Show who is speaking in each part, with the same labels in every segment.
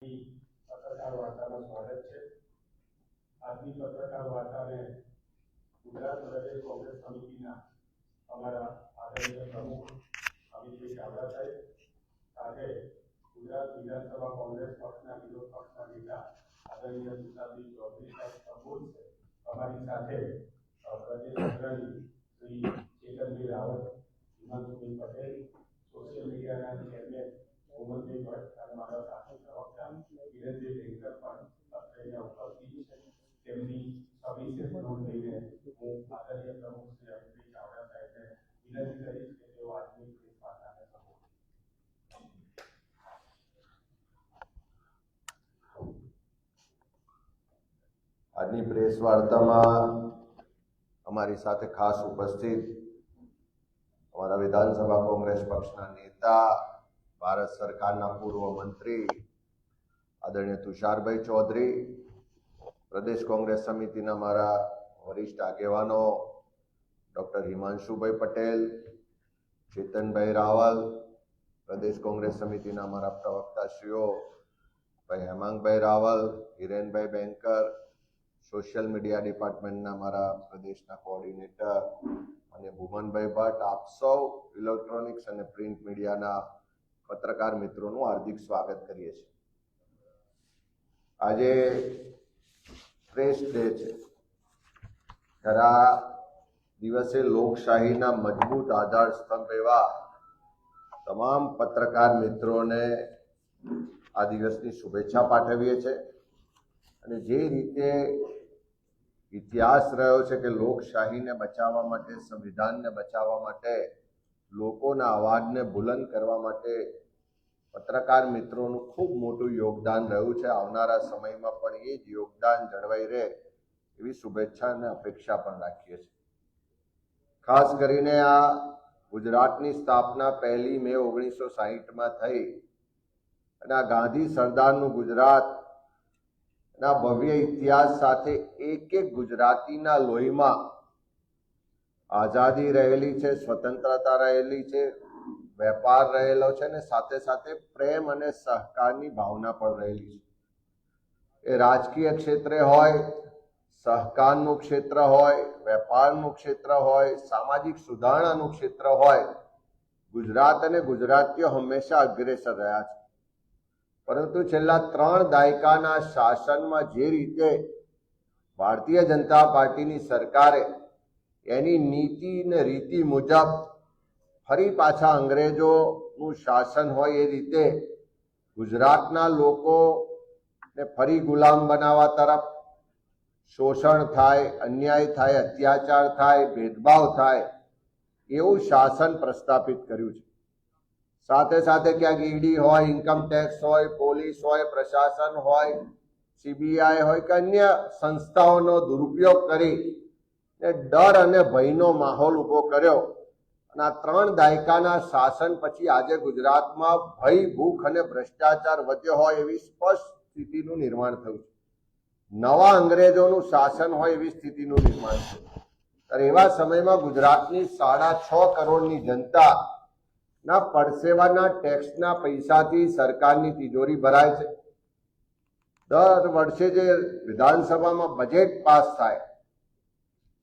Speaker 1: પત્રકાર વાર્તામાં સ્વાગત છે। આજની પત્રકાર વાર્તાને ગુજરાત પ્રદેશ કોંગ્રેસ સમિતિના અમારા આદરણીય પ્રમુખ અમિતભાઈ ચાવડા સાહેબ સાથે ગુજરાત વિધાનસભા કોંગ્રેસ પક્ષના વિરોધ પક્ષના નેતા આદરણીય તુષારભાઈ ચૌધરી સાહેબ સંબોધ છે। અમારી સાથે પ્રદેશ અગ્રણી શ્રી ચેતનભાઈ રાવત, હિમાંશુભાઈ પટેલ, સોશિયલ મીડિયાના ચેરમેન ઉમરભાઈ ભટ્ટ અને મારા સાથી પ્રવક્તા વિરેન્દ્રભાઈ બેંકર પણ અત્યારે ઉપસ્થિત છે। તેમની સવિશેષ નોંધ લઈને હું આદરણીય પ્રમુખ શ્રી અમિતભાઈ ચાવડા સાહેબને વિનંતી કરીશ કે તેઓ આજની પ્રેસ વાર્તાને સંબોધે।
Speaker 2: આજની પ્રેસ વાર્તામાં અમારી સાથે ખાસ ઉપસ્થિત અમારા વિધાનસભા કોંગ્રેસ પક્ષના નેતા, ભારત સરકારના પૂર્વ મંત્રી આદરણીય તુષારભાઈ ચૌધરી, પ્રદેશ કોંગ્રેસ સમિતિના મારા વરિષ્ઠ આગેવાનો ડૉક્ટર હિમાંશુભાઈ પટેલ, ચેતનભાઈ રાવલ, પ્રદેશ કોંગ્રેસ સમિતિના મારા પ્રવક્તાશ્રીઓ ભાઈ હેમાંગભાઈ રાવલ, હિરેનભાઈ બેંકર, સોશિયલ મીડિયા ડિપાર્ટમેન્ટના મારા પ્રદેશના કોઓર્ડિનેટર અને ભુવનભાઈ ભટ્ટ, આપ સૌ ઇલેક્ટ્રોનિક્સ અને પ્રિન્ટ મીડિયાના પત્રકાર મિત્રોનું હાર્દિક સ્વાગત કરીએ છીએ। આજે પ્રેસ ડે છે, ત્યારે આ દિવસે લોકશાહીના મજબૂત આધાર સ્તંભ એવા તમામ પત્રકાર મિત્રોને આ દિવસની શુભેચ્છા પાઠવીએ છીએ। અને જે રીતે ઇતિહાસ રહ્યો છે કે લોકશાહીને બચાવવા માટે, સંવિધાનને બચાવવા માટે, લોકોના અવાજને બુલંદ કરવા માટે પત્રકાર મિત્રોનું ખૂબ મોટું યોગદાન રહ્યું છે। આવનારા સમયમાં પણ એ જ યોગદાન જળવાઈ રહે એવી શુભેચ્છા અને અપેક્ષા પણ રાખીએ છીએ। ખાસ કરીને આ ગુજરાતની સ્થાપના 1 મે 1960માં થઈ અને આ ગાંધી સરદારનું ગુજરાત ના ભવ્ય ઇતિહાસ સાથે એક એક ગુજરાતીના લોહીમાં આઝાદી રહેલી છે, સ્વતંત્રતા રહેલી છે, વેપાર રહેલો છે ને સાથે સાથે પ્રેમ અને સહકારની ભાવના પણ રહેલી છે। એ રાજકીય ક્ષેત્રે હોય, સહકારનું ક્ષેત્ર હોય, વેપારનું ક્ષેત્ર હોય, સામાજિક સુધારણાનું ક્ષેત્ર હોય, ગુજરાત અને ગુજરાતીઓ હંમેશા અગ્રેસર રહ્યા છે। પરંતુ છેલ્લા 3 દાયકાના શાસનમાં જે રીતે ભારતીય જનતા પાર્ટીની સરકારે એની નીતિ અને રીતિ મુજબ ફરી પાછા અંગ્રેજોનું શાસન હોય એ રીતે ગુજરાતના લોકોને ફરી ગુલામ બનાવવા તરફ, શોષણ થાય, અન્યાય થાય, અત્યાચાર થાય, ભેદભાવ થાય એવું શાસન પ્રસ્થાપિત કર્યું છે। સાથે સાથે ક્યાંક ઈડી હોય, ઇન્કમ ટેક્સ હોય, પોલીસ હોય, પ્રશાસન હોય, સીબીઆઈ હોય કે અન્ય સંસ્થાઓનો દુરુપયોગ કરી ડર અને ભયનો માહોલ ઊભો કર્યો। અને આ 3 દાયકાના શાસન પછી આજે ગુજરાતમાં ભય, ભૂખ અને ભ્રષ્ટાચાર વધ્યો હોય એવી સ્પષ્ટ સ્થિતિનું નિર્માણ થયું છે। નવા અંગ્રેજોનું શાસન હોય એવી સ્થિતિનું નિર્માણ થયું। ત્યારે એવા સમયમાં ગુજરાતની 6.5 કરોડની જનતા ના પરસેવાના ટેક્સના પૈસાથી સરકારની તિજોરી ભરાય છે। દર વર્ષે જે વિધાનસભામાં બજેટ પાસ થાય,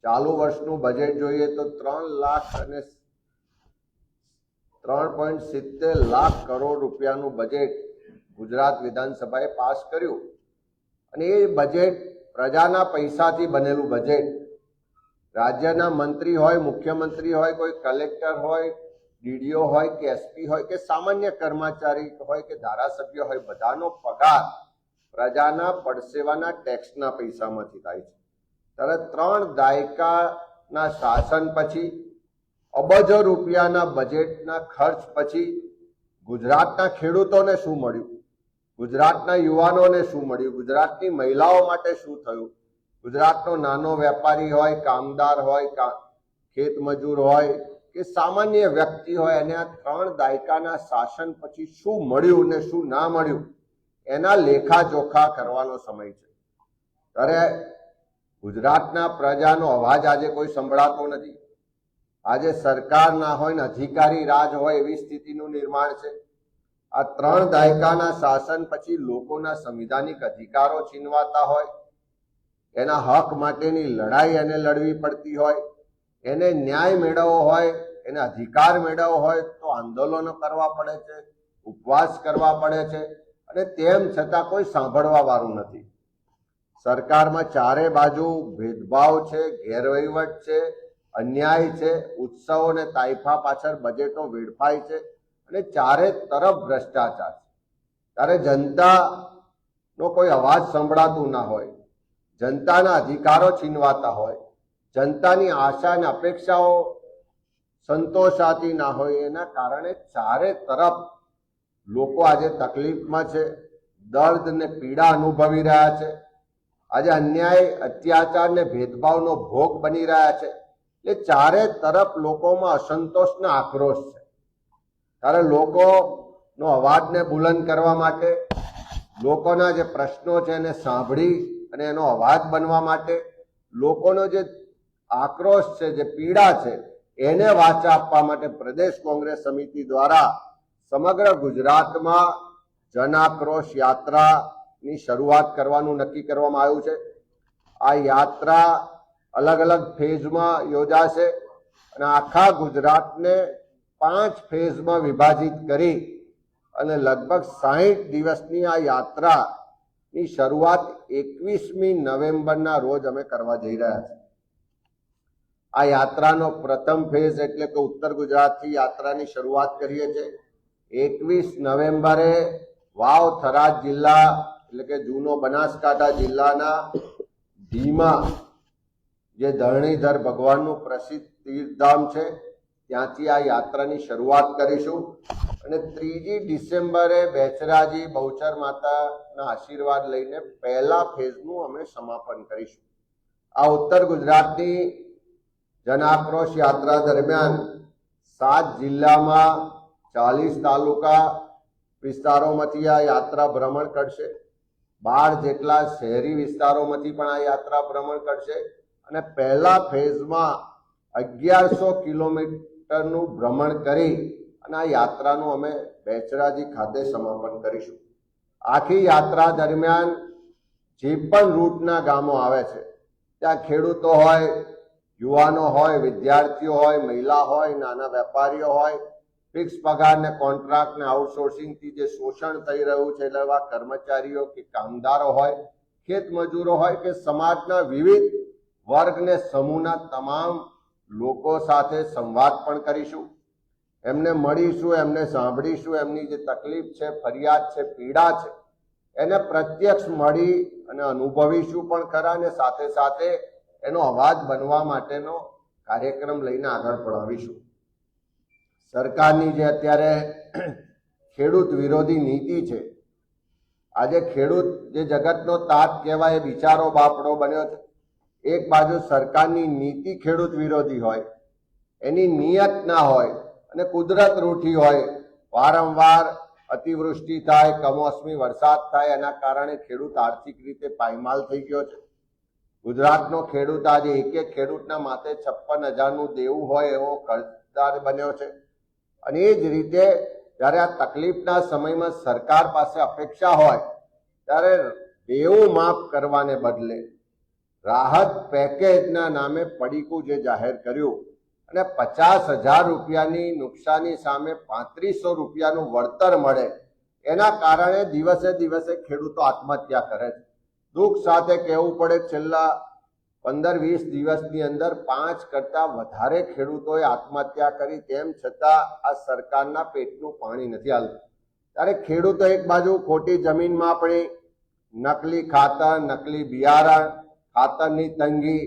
Speaker 2: ચાલુ વર્ષનું બજેટ જોઈએ તો 3.70 લાખ કરોડ રૂપિયાનું બજેટ ગુજરાત વિધાનસભાએ પાસ કર્યું। અને એ બજેટ પ્રજાના પૈસાથી બનેલું બજેટ, રાજ્યના મંત્રી હોય, મુખ્યમંત્રી હોય, કોઈ કલેક્ટર હોય, ડીડીઓ હોય કે એસપી હોય કે સામાન્ય કર્મચારી હોય કે ધારાસભ્ય હોય, બધાનો પગાર પ્રજાના પરસેવાના ટેક્સના પૈસામાંથી થાય છે। ત્યારે 3 દાયકાના શાસન પછી, અબજો રૂપિયાના બજેટના ખર્ચ પછી ગુજરાતના ખેડૂતોને શું મળ્યું, ગુજરાતના યુવાનોને શું મળ્યું, ગુજરાતની મહિલાઓ માટે શું થયું, ગુજરાતનો નાનો વેપારી હોય, કામદાર હોય, ખેત મજૂર હોય કે સામાન્ય વ્યક્તિ હોય, અને આ 3 દાયકાના શાસન પછી શું મળ્યું ને શું ના મળ્યું એના લેખાજોખા કરવાનો સમય છે। ત્યારે ગુજરાતના પ્રજાનો અવાજ આજે કોઈ સંભળાતો નથી। આજે સરકાર ના હોય ને અધિકારી રાજ હોય એવી સ્થિતિનું નિર્માણ છે। આ 3 દાયકાના શાસન પછી લોકોના સંવિધાનિક અધિકારો છીનવાતા હોય, એના હક માટેની લડાઈ એને લડવી પડતી હોય, એને ન્યાય મેળવવો હોય, એને અધિકાર મેળવવો હોય તો આંદોલનો કરવા પડે છે, ઉપવાસ કરવા પડે છે, અને તેમ છતાં કોઈ સાંભળવા વાળું નથી. સરકારમાં ચારે બાજુ ભેદભાવ છે, ગેરવહીવટ છે, અન્યાય છે, ઉત્સવો અને તાઇફા પાછળ બજેટો વેડફાય છે, અને ચારે તરફ ભ્રષ્ટાચાર છે. ત્યારે જનતાનો કોઈ અવાજ સંભળાતું ના હોય, જનતાના અધિકારો છીનવાતા હોય, જનતાની આશા અને અપેક્ષાઓ સંતોષાતી ના હોય, એના કારણે ચારે તરફ લોકો આજે તકલીફમાં છે, દર્દ ને પીડા અનુભવી રહ્યા છે, આજે અન્યાય, અત્યાચાર ને ભેદભાવનો ભોગ બની રહ્યા છે. એ ચારે તરફ લોકોમાં અસંતોષ ને આક્રોશ છે. ત્યારે લોકોનો અવાજને બુલંદ કરવા માટે, લોકોના જે પ્રશ્નો છે એને સાંભળી અને એનો અવાજ બનવા માટે, લોકોનો જે આક્રોશ છે, જે પીડા છે, એને વાચા આપવા માટે પ્રદેશ કોંગ્રેસ સમિતિ દ્વારા સમગ્ર ગુજરાતમાં જન આક્રોશ યાત્રાની શરૂઆત કરવાનું નક્કી કરવામાં આવ્યું છે. આ યાત્રા અલગ અલગ ફેઝમાં યોજાશે અને આખા ગુજરાતને 5 ફેઝમાં વિભાજિત કરી અને લગભગ 60 દિવસની આ યાત્રાની શરૂઆત 21મી નવેમ્બરના રોજ અમે કરવા જઈ રહ્યા છીએ. આ યાત્રાનો પ્રથમ ફેઝ એટલે કે ઉત્તર ગુજરાતથી યાત્રાની શરૂઆત કરીએ છીએ. 21 નવેમ્બરે વાવ થરાદ જિલ્લા એટલે કે જૂનો બનાસકાંઠા જિલ્લાના ધીમા જે ધરણીધર ભગવાનનું પ્રસિદ્ધ તીર્થધામ છે ત્યાંથી આ યાત્રાની શરૂઆત કરીશું અને 3જી ડિસેમ્બરે બેચરાજી બહુચર માતાના આશીર્વાદ લઈને પહેલા ફેઝનું અમે સમાપન કરીશું. આ ઉત્તર ગુજરાતની જન આક્રોશ યાત્રા દરમિયાન 7 જિલ્લામાં 40 તાલુકા વિસ્તારોમાંથી આ યાત્રા ભ્રમણ કરશે. 12 જેટલા શહેરી વિસ્તારોમાંથી પણ આ યાત્રા ભ્રમણ કરશે અને પહેલા ફેઝમાં 1100 કિલોમીટરનું ભ્રમણ કરી અને આ યાત્રાનું અમે બેચરાજી ખાતે સમાપન કરીશું. આખી યાત્રા દરમિયાન જે પણ રૂટના ગામો આવે છે ત્યાં ખેડૂતો હોય, યુવાનો હોય, વિદ્યાર્થીઓ હોય, મહિલા હોય, નાના વેપારીઓ હોય, ફિક્સ પગાર ને કોન્ટ્રાક્ટ ને આઉટસોર્સિંગથી જે શોષણ થઈ રહ્યું છે એવા કર્મચારીઓ કે કામદારો હોય, ખેત મજૂરો હોય કે સમાજના વિવિધ વર્ગ ને સમૂહના તમામ લોકો સાથે સંવાદ પણ કરીશું. એમને મળીશું, એમને સાંભળીશું, એમની જે તકલીફ છે, ફરિયાદ છે, પીડા છે એને પ્રત્યક્ષ મળી અને અનુભવીશું પણ ખરા અને સાથે સાથે એનો અવાજ બનવા માટેનો કાર્યક્રમ લઈને આગળ પડાવીશું. સરકારની જે અત્યારે ખેડૂત વિરોધી નીતિ છે, આજે ખેડૂત જે જગતનો તાત કહેવાય એ બિચારો બાપડો બન્યો છે. એક બાજુ સરકારની નીતિ ખેડૂત વિરોધી હોય, એની નિયત ના હોય અને કુદરત રૂઠી હોય, વારંવાર અતિવૃષ્ટિ થાય, કમોસમી વરસાદ થાય, એના કારણે ખેડૂત આર્થિક રીતે પાયમાલ થઈ ગયો છે. ગુજરાતનો ખેડૂત આજે એક ખેડૂતના માથે 56,000નું દેવું હોય એવો કર્જદાર બન્યો છે. અને એ જ રીતે જ્યારે આ તકલીફના સમયમાં સરકાર પાસે અપેક્ષા હોય ત્યારે દેવું માફ કરવાને બદલે રાહત પેકેજના નામે પડીકું જે જાહેર કર્યું અને 50,000 રૂપિયાની નુકસાની સામે 3500 રૂપિયાનું વળતર મળે, એના કારણે દિવસે દિવસે ખેડૂતો આત્મહત્યા કરે છે. દુઃખ સાથે કહેવું પડે છેલ્લા 15-20 દિવસની અંદર 5 કરતા વધારે ખેડૂતોએ આત્મહત્યા કરી, તેમ છતાં આ સરકારના પેટનું પાણી નથી હાલતું. ત્યારે ખેડૂતો એક બાજુ ખોટી જમીનમાં આપણી નકલી ખાતર, નકલી બિયારણ, ખાતરની તંગી,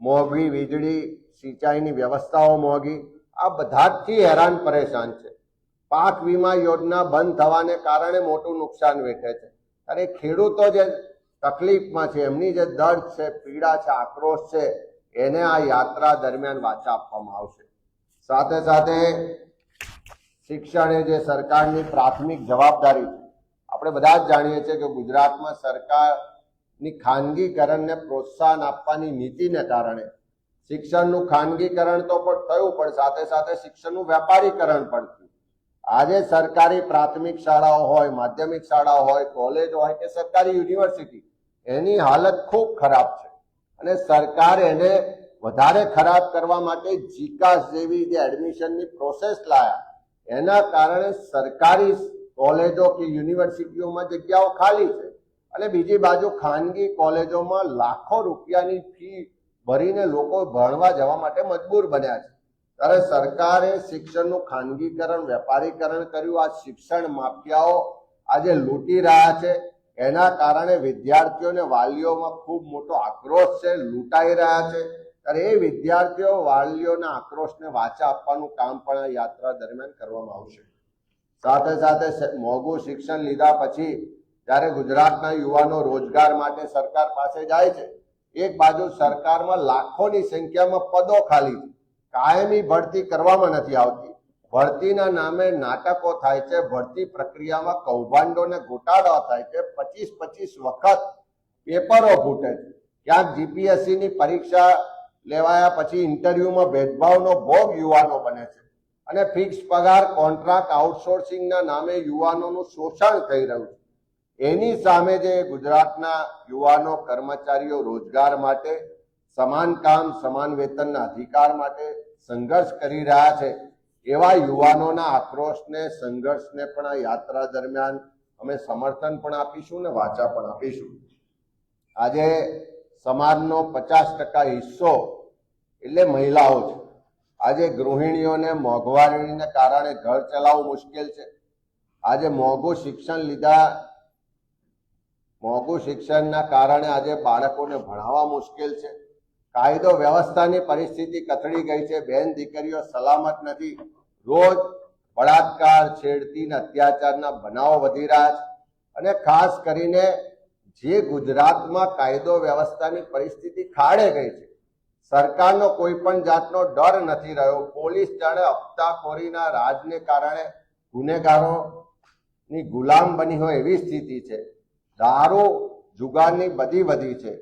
Speaker 2: મોંઘી વીજળી, સિંચાઈની વ્યવસ્થાઓ મોંઘી, આ બધાથી હેરાન પરેશાન છે. પાક વીમા યોજના બંધ થવાને કારણે મોટું નુકસાન વેઠે છે. ત્યારે ખેડૂતો જે તકલીફમાં છે, એમની જે દર્દ છે, પીડા છે, આક્રોશ છે, એને આ યાત્રા દરમિયાન વાચા આપવામાં આવશે. સાથે સાથે શિક્ષણ એ જે સરકારની પ્રાથમિક જવાબદારી છે. આપણે બધા જ જાણીએ છીએ કે ગુજરાતમાં સરકારની ખાનગીકરણને પ્રોત્સાહન આપવાની નીતિને કારણે શિક્ષણનું ખાનગીકરણ તો પણ થયું, પણ સાથે સાથે શિક્ષણનું વેપારીકરણ પણ થયું. આજે સરકારી પ્રાથમિક શાળાઓ હોય, માધ્યમિક શાળાઓ હોય, કોલેજ હોય કે સરકારી યુનિવર્સિટી, એની હાલત ખૂબ ખરાબ છે અને સરકાર એને વધારે ખરાબ કરવા માટે જીકાસ જેવી જે એડમિશનની પ્રોસેસ લાયા, એના કારણે સરકારી કોલેજો કે યુનિવર્સિટીઓમાં જગ્યાઓ ખાલી છે અને બીજી બાજુ ખાનગી કોલેજોમાં લાખો રૂપિયાની ફી ભરીને લોકો ભણવા જવા માટે મજબૂર બન્યા છે. ત્યારે સરકારે શિક્ષણનું ખાનગીકરણ, વેપારીકરણ કર્યું. આ શિક્ષણ માફિયાઓ આજે લૂંટી રહ્યા છે. એના કારણે વિદ્યાર્થીઓને વાલીઓમાં ખૂબ મોટો આક્રોશ છે, લૂંટાઈ રહ્યા છે. ત્યારે એ વિદ્યાર્થીઓ વાલીઓના આક્રોશને વાચા આપવાનું કામ પણ આ યાત્રા દરમિયાન કરવામાં આવશે. સાથે સાથે મોંઘું શિક્ષણ લીધા પછી જ્યારે ગુજરાતના યુવાનો રોજગાર માટે સરકાર પાસે જાય છે, એક બાજુ સરકારમાં લાખોની સંખ્યામાં પદો ખાલી છે, કાયમી ભરતી કરવામાં નથી આવતી, ભરતીના નામે નાટકો થાય છે, ભરતી પ્રક્રિયામાં કૌભાંડો ને ગોટાળા થાય છે, 25 વખત પેપરો ફૂટે છે. ક્યાંક જીપીએસસી ની પરીક્ષા લેવાયા પછી ઇન્ટરવ્યુમાં ભેદભાવનો ભોગ યુવાનો બને છે અને ફિક્સ પગાર, કોન્ટ્રાક્ટ, આઉટસોર્સિંગના નામે યુવાનોનું શોષણ થઈ રહ્યું છે. એની સામે જે ગુજરાતના યુવાનો કર્મચારીઓ રોજગાર માટે, સમાન કામ સમાન વેતનના અધિકાર માટે સંઘર્ષ કરી રહ્યા છે, એવા યુવાનોના આક્રોશને, સંઘર્ષને પણ આ યાત્રા દરમિયાન અમે સમર્થન પણ આપીશું ને વાચા પણ આપીશું. આજે સમાજનો 50% હિસ્સો એટલે મહિલાઓ છે. આજે ગૃહિણીઓને મોંઘવારીને કારણે ઘર ચલાવવું મુશ્કેલ છે. આજે મોંઘું શિક્ષણના કારણે આજે બાળકોને ભણાવવા મુશ્કેલ છે. કાયદો વ્યવસ્થાની પરિસ્થિતિ કથળી ગઈ છે. બેન દીકરીઓ સલામત નથી. રોજ બળાત્કાર, છેડતી અને અત્યાચારના બનાવો વધી રહ્યા છે અને ખાસ કરીને જે ગુજરાતમાં કાયદો વ્યવસ્થાની પરિસ્થિતિ ખાડે ગઈ છે, સરકારનો કોઈ પણ જાતનો ડર નથી રહ્યો. પોલીસ જાણે હપ્તાખોરીના રાજને કારણે ગુનેગારોની ગુલામ બની હોય એવી સ્થિતિ છે. દારૂ, જુગારની બધી વધી છે.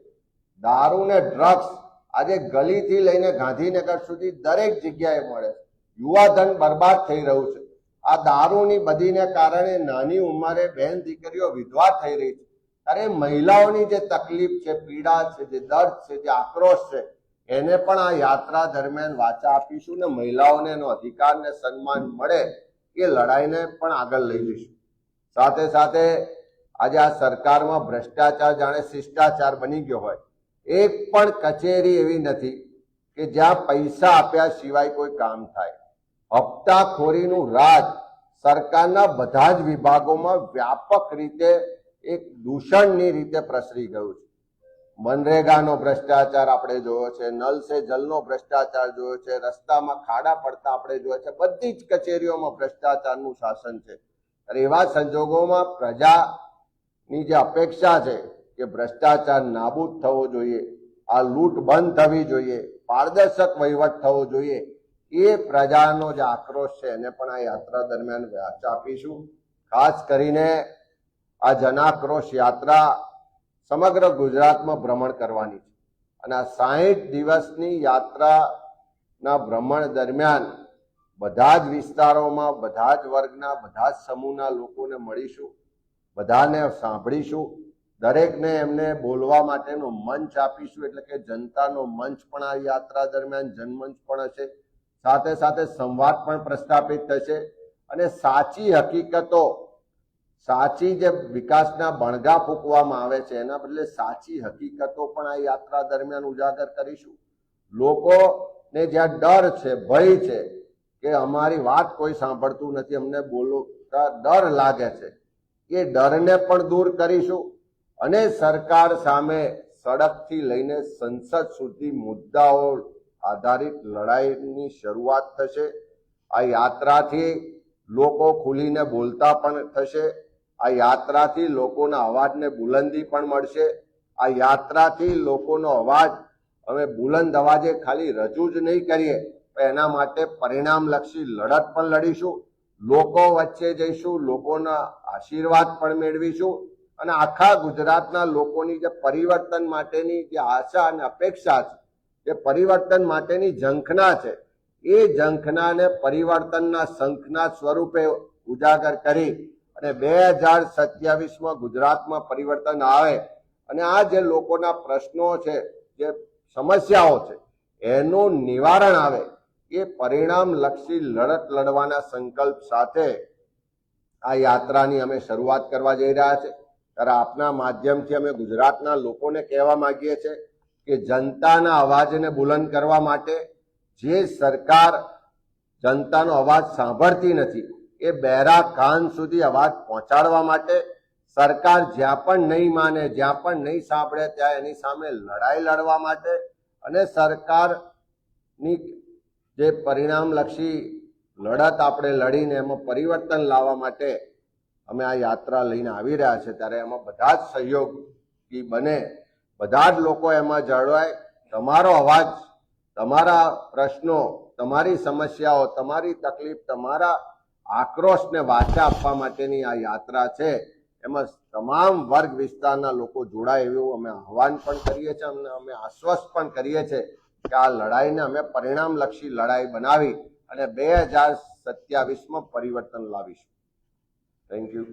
Speaker 2: દારૂ ને ડ્રગ્સ આજે ગલીથી લઈને ગાંધીનગર સુધી દરેક જગ્યાએ મળે. યુવાધન બરબાદ થઈ રહ્યું છે. આ દારૂની બદીને કારણે નાની ઉંમરે બહેન દીકરીઓ વિધવા થઈ રહી છે. ત્યારે મહિલાઓની જે તકલીફ છે, પીડા છે, જે દર્દ છે, જે આક્રોશ છે, એને પણ આ યાત્રા દરમિયાન વાચા આપીશું ને મહિલાઓને એનો અધિકાર ને સન્માન મળે એ લડાઈને પણ આગળ લઈ જઈશું. સાથે સાથે આજે આ સરકારમાં ભ્રષ્ટાચાર જાણે શિષ્ટાચાર બની ગયો હોય. એક પણ કચેરી એવી નથી કે જ્યાં પૈસા આપ્યા સિવાય કોઈ કામ થાય. હપ્તાખોરીનું રાજ સરકારના બધા જ વિભાગોમાં વ્યાપક રીતે એક દૂષણની રીતે પ્રસરી ગયું છે. મનરેગાનો ભ્રષ્ટાચાર આપણે જોયો છે, નલ સે જલનો ભ્રષ્ટાચાર જોયો છે, રસ્તામાં ખાડા પડતા આપણે જોયા છે. બધી જ કચેરીઓમાં ભ્રષ્ટાચારનું શાસન છે. એવા સંજોગોમાં પ્રજાની જે અપેક્ષા છે કે ભ્રષ્ટાચાર નાબૂદ થવો જોઈએ, આ લૂંટ બંધ થવી જોઈએ, પારદર્શક વહીવટ થવો જોઈએ, એ પ્રજાનો જે આક્રોશ છે એને પણ આ યાત્રા દરમિયાન વાચા આપીશું. ખાસ કરીને આ જનાક્રોશ યાત્રા સમગ્ર ગુજરાતમાં ભ્રમણ કરવાની છે અને આ 60 દિવસની યાત્રાના ભ્રમણ દરમિયાન બધા જ વિસ્તારોમાં, બધા જ વર્ગના, બધા જ સમૂહના લોકોને મળીશું, બધાને સાંભળીશું, દરેકને એમને બોલવા માટેનો મંચ આપીશું. એટલે કે જનતાનો મંચ પણ આ યાત્રા દરમિયાન જનમંચ પણ હશે. સાથે સાથે સંવાદ પણ પ્રસ્થાપિત થશે અને સાચી હકીકતો, સાચી જે વિકાસના બણગા ફૂંકવામાં આવે છે એના બદલે સાચી હકીકતો પણ આ યાત્રા દરમિયાન ઉજાગર કરીશું. લોકોને જ્યાં ડર છે, ભય છે કે અમારી વાત કોઈ સાંભળતું નથી, અમને બોલતા ડર લાગે છે, એ ડરને પણ દૂર કરીશું અને સરકાર સામે સડકથી લઈને સંસદ સુધી મુદ્દાઓ આધારિત લડાઈની શરૂઆત થશે. આ યાત્રાથી લોકો ખુલીને બોલતા પણ થશે. આ યાત્રાથી લોકોના અવાજને બુલંદી પણ મળશે. આ યાત્રાથી લોકોનો અવાજ અમે બુલંદ અવાજે ખાલી રજૂ જ નહીં કરીએ, પણ એના માટે પરિણામલક્ષી લડત પણ લડીશું. લોકો વચ્ચે જઈશું, લોકોના આશીર્વાદ પણ મેળવીશું અને આખા ગુજરાતના લોકોની જે પરિવર્તન માટેની જે આશા અને અપેક્ષા છે, જે પરિવર્તન માટેની ઝંખના છે, એ ઝંખનાને પરિવર્તનના શંખના સ્વરૂપે ઉજાગર કરી અને 2027માં ગુજરાતમાં પરિવર્તન આવે અને આ જે લોકોના પ્રશ્નો છે, જે સમસ્યાઓ છે, એનું નિવારણ આવે, એ પરિણામલક્ષી લડત લડવાના સંકલ્પ સાથે આ યાત્રાની અમે શરૂઆત કરવા જઈ રહ્યા છે. ત્યારે આપના માધ્યમથી અમે ગુજરાતના લોકોને કહેવા માંગીએ છીએ કે જનતાના અવાજને બુલંદ કરવા માટે જે સરકાર જનતાનો અવાજ સાંભળતી નથી, એ બહેરા કાન સુધી અવાજ પહોંચાડવા માટે સરકાર જ્યાં પણ નહીં માને, જ્યાં પણ નહીં સાંભળે, ત્યાં એની સામે લડાઈ લડવા માટે અને સરકારની જે પરિણામલક્ષી લડત આપણે લડીને એમાં પરિવર્તન લાવવા માટે અમે આ યાત્રા લઈને આવી રહ્યા છે. ત્યારે એમાં બધા જ સહયોગી બને, બધા જ લોકો એમાં જોડાય. તમારો અવાજ, તમારા પ્રશ્નો, તમારી સમસ્યાઓ, તમારી તકલીફ, તમારા આક્રોશને વાચા આપવા માટેની આ યાત્રા છે. એમાં તમામ વર્ગ વિસ્તારના લોકો જોડાય એવું અમે આહવાન પણ કરીએ છીએ, અમે આશ્વસ્ત પણ કરીએ છીએ કે આ લડાઈને અમે પરિણામલક્ષી લડાઈ બનાવી અને 2027માં પરિવર્તન લાવીશું. Thank you.